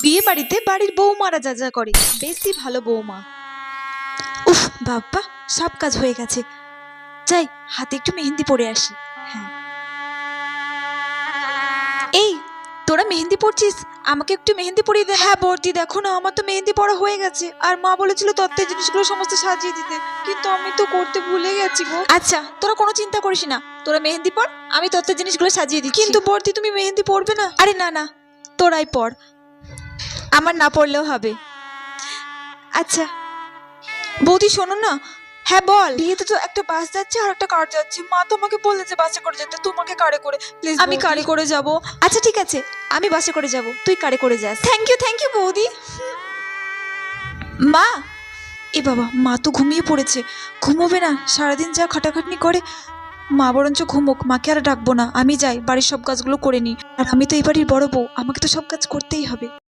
বিয়ে বাড়িতে বাড়ির বৌমারা যা যা করে, বেশি ভালো বৌমা। উফ বাবা, সব কাজ হয়ে গেছে। যাই, হাতে একটু মেহেন্দি পরে আসি। হ্যাঁ, এই তোরা মেহেন্দি পরছিস, আমাকে একটু মেহেন্দি পরিয়ে দে। হ্যাঁ বর্দি, দেখো না আমার তো মেহেন্দি পরা হয়ে গেছে, আর মা বলেছিল তত্ত্বের জিনিসগুলো সমস্ত সাজিয়ে দিতে, কিন্তু আমি তো করতে ভুলে গেছি গো। আচ্ছা তোরা কোনো চিন্তা করিস না, তোরা মেহেন্দি পর, আমি তত্ত্বের জিনিসগুলো সাজিয়ে দিচ্ছি। কিন্তু বর্দি, তুমি মেহেন্দি পরবে না? আরে না না, তোরাই পর, আমার না পড়লেও হবে। আচ্ছা বৌদি শোনো না। হ্যাঁ বল। বিয়েতে তো একটা বাস যাচ্ছে আর একটা কার যাচ্ছে, মা তোমাকে বলেছে বাসে করে যেতে, তোমাকে কারে করে? প্লিজ আমি কারে করে যাব। আচ্ছা ঠিক আছে, আমি বাসে করে যাব, তুই কারে করে যাস। থ্যাংক ইউ বৌদি। মা, এ বাবা, মা তো ঘুমিয়ে পড়েছে। ঘুমোবে না, সারাদিন যা খাটাখাটনি করে। মা বরঞ্চ ঘুমোক, মাকে আর ডাকবো না, আমি যাই বাড়ির সব কাজগুলো করে নিই। আর আমি তো এই বাড়ির বড় বউ, আমাকে তো সব কাজ করতেই হবে।